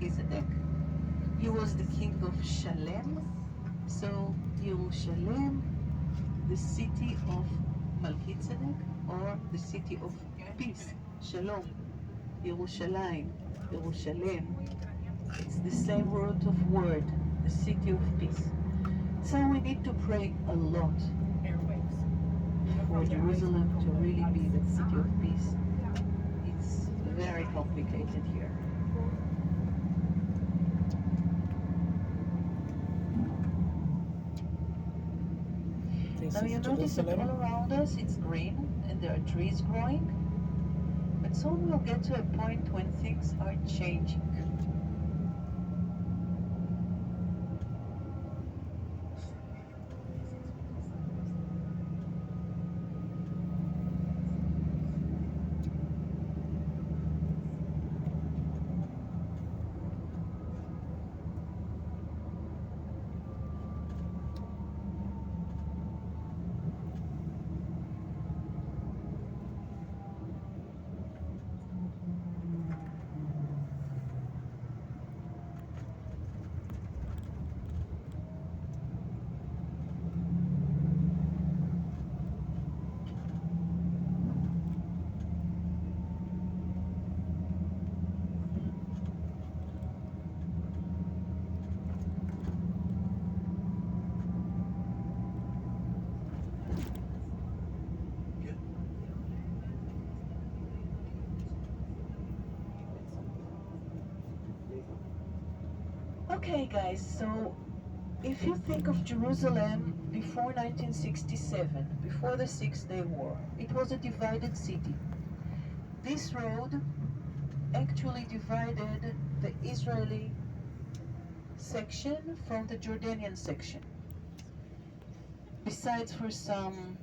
Melchizedek. He was the king of Shalem. So Yerushalem, the city of Melchizedek, or the city of peace, Shalom, Yerushalayim, Yerushalem. It's the same root of word, the city of peace. So we need to pray a lot for Jerusalem to really be the city of peace. It's very complicated here. Now you notice that all around us it's green and there are trees growing, but soon we'll get to a point when things are changing. Okay guys, so if you think of Jerusalem before 1967, before the Six-Day War, it was a divided city. This road actually divided the Israeli section from the Jordanian section. Besides for some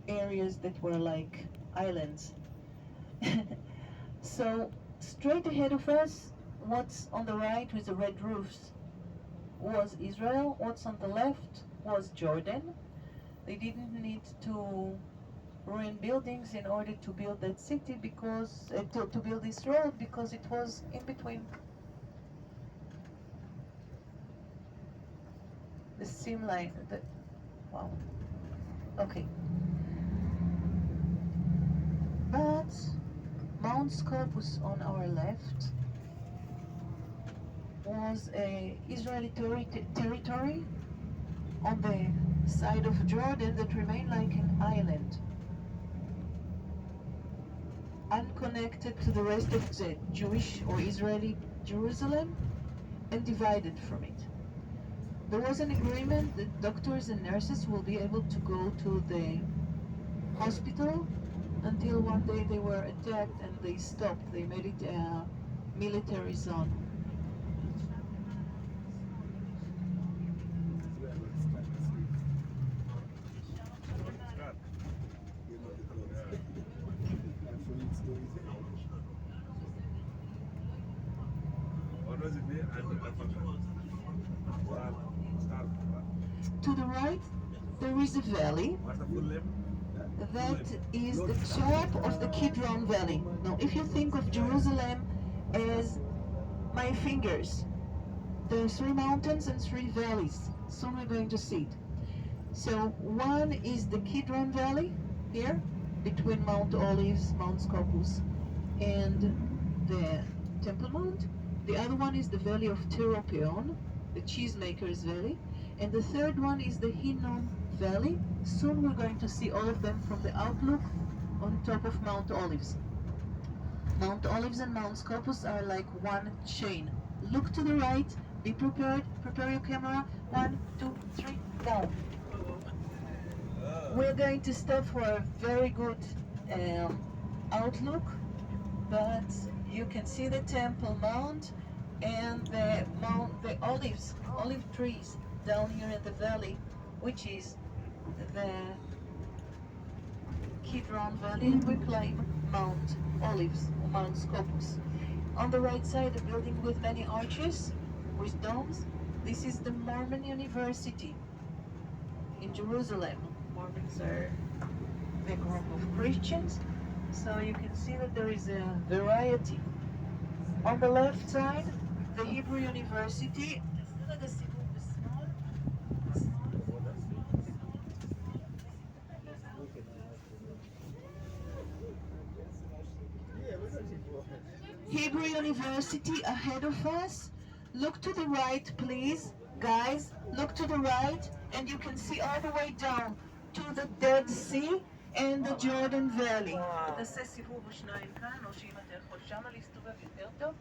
areas that were like islands. So straight ahead of us, what's on the right with the red roofs was Israel, what's on the left was Jordan. They didn't need to ruin buildings in order to build that city because to build this road because it was in between. The seam line, wow. Okay. But Mount Scopus on our left was a Israeli territory on the side of Jordan that remained like an island, unconnected to the rest of the Jewish or Israeli Jerusalem and divided from it. There was an agreement that doctors and nurses will be able to go to the hospital until one day they were attacked and they stopped. They made it a military zone. To the right, there is a valley. That is the top of the Kidron Valley. Now, if you think of Jerusalem as my fingers, there are 3 mountains and 3 valleys. Soon we're going to see it. So one is the Kidron Valley here, between Mount Olives, Mount Scopus, and the Temple Mount. The other one is the Valley of Teropeon, the Cheesemakers Valley, and the third one is the Hinnom Valley. Soon we're going to see all of them from the outlook on top of Mount Olives. Mount Olives and Mount Scopus are like one chain. Look to the right, be prepared, prepare your camera. 1, 2, 3, go. We're going to stop for a very good outlook, but you can see the Temple Mount and the olive trees down here in the valley, which is the Kidron Valley, and we climb Mount Olives, or Mount Scopus. On the right side, a building with many arches, with domes. This is the Mormon University in Jerusalem. Mormons are the group of Christians, so you can see that there is a variety. On the left side, the Hebrew University. Hebrew University ahead of us. Look to the right, please. Guys, look to the right, and you can see all the way down to the Dead Sea and the Jordan Valley. תעשה סיבוב או שניים כאן, או שאם אתה יכול שמה להסתובב יותר טוב.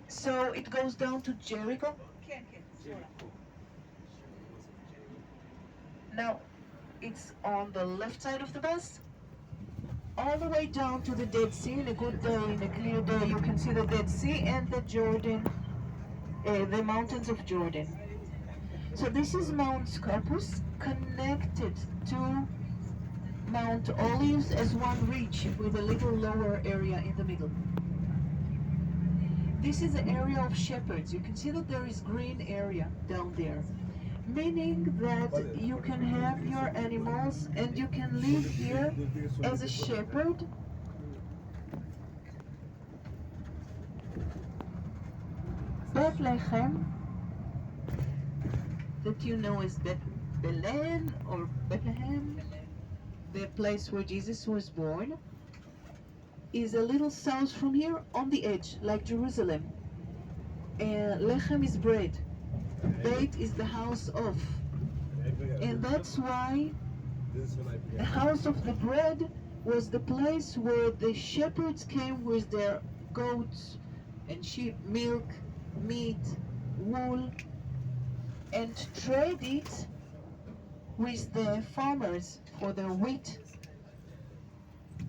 So it goes down to Jericho. כן, כן, Now, it's on the left side of the bus. All the way down to the Dead Sea. In a good day, in a clear day, you can see the Dead Sea and the Jordan, the mountains of Jordan. So this is Mount Scopus, connected to Mount Olives as one ridge with a little lower area in the middle. This is an area of shepherds. You can see that there is green area down there, meaning that you can have your animals and you can live here as a shepherd. Bethlehem, that you know as Belen or Bethlehem, the place where Jesus was born, is a little south from here on the edge, like Jerusalem. Lechem is bread. Beit is the house of. And that's why the house of the bread was the place where the shepherds came with their goats and sheep, milk, meat, wool, and trade it with the farmers for their wheat.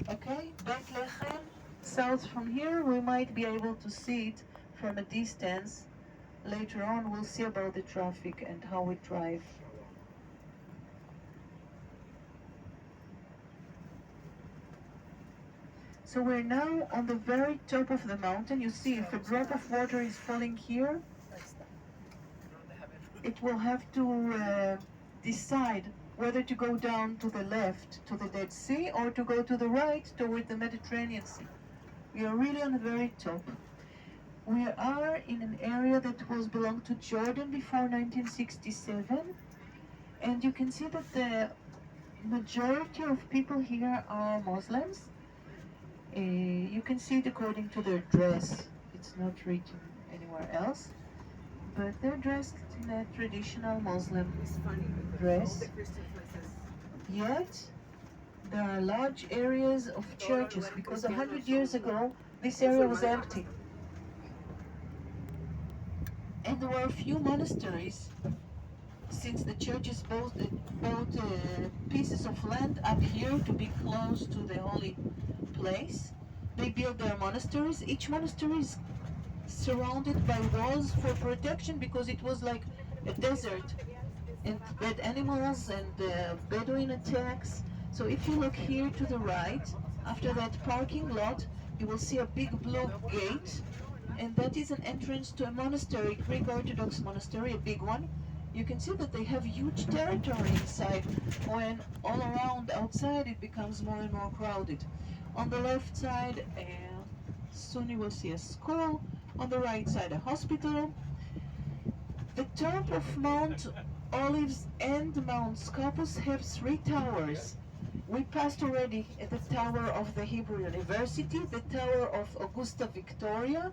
Okay, Bethlehem, south from here, we might be able to see it from a distance. Later on, we'll see about the traffic and how we drive. So we're now on the very top of the mountain. You see, if a drop of water is falling here, it will have to decide whether to go down to the left to the Dead Sea or to go to the right toward the Mediterranean Sea. We are really on the very top. We are in an area that was belonged to Jordan before 1967, and you can see that the majority of people here are Muslims. You can see it according to their dress. It's not written anywhere else, but they're dressed in a traditional Muslim dress. Yet, there are large areas of churches because 100 years ago, this area was empty. And there were a few monasteries, since the churches bought pieces of land up here to be close to the holy place. They built their monasteries. Each monastery is surrounded by walls for protection because it was like a desert and bad animals and Bedouin attacks. So if you look here to the right, after that parking lot, you will see a big blue gate, and that is an entrance to a monastery, Greek Orthodox monastery, a big one. You can see that they have huge territory inside, when all around outside it becomes more and more crowded. On the left side, soon you will see a school. On the right side, a hospital. The top of Mount Olives and Mount Scopus have 3 towers. We passed already at the tower of the Hebrew University, the tower of Augusta Victoria,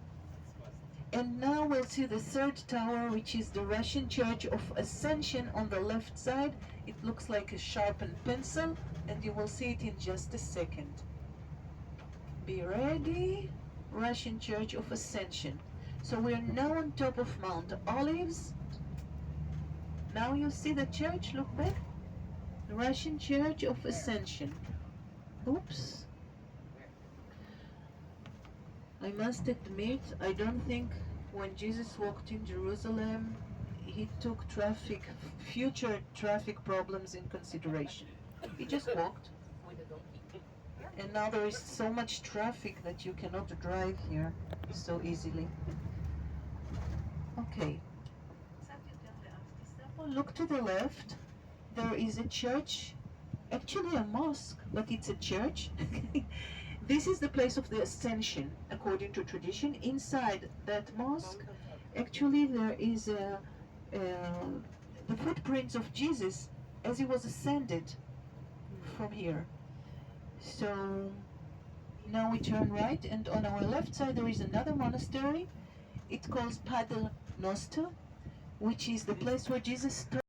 and now we'll see the 3rd tower, which is the Russian Church of Ascension on the left side. It looks like a sharpened pencil, and you will see it in just a second. Be ready. Russian Church of Ascension. So we are now on top of Mount Olives. Now you see the church, look back. The Russian Church of Ascension. Oops. I must admit, I don't think when Jesus walked in Jerusalem, he took future traffic problems in consideration. He just walked. And now there is so much traffic that you cannot drive here so easily. Okay. Look to the left. There is a church, actually a mosque, but it's a church. This is the place of the Ascension, according to tradition. Inside that mosque, Actually, there is the footprints of Jesus as he was ascended from here. So now we turn right, and on our left side there is another monastery. It's called Pater Noster, which is the place where Jesus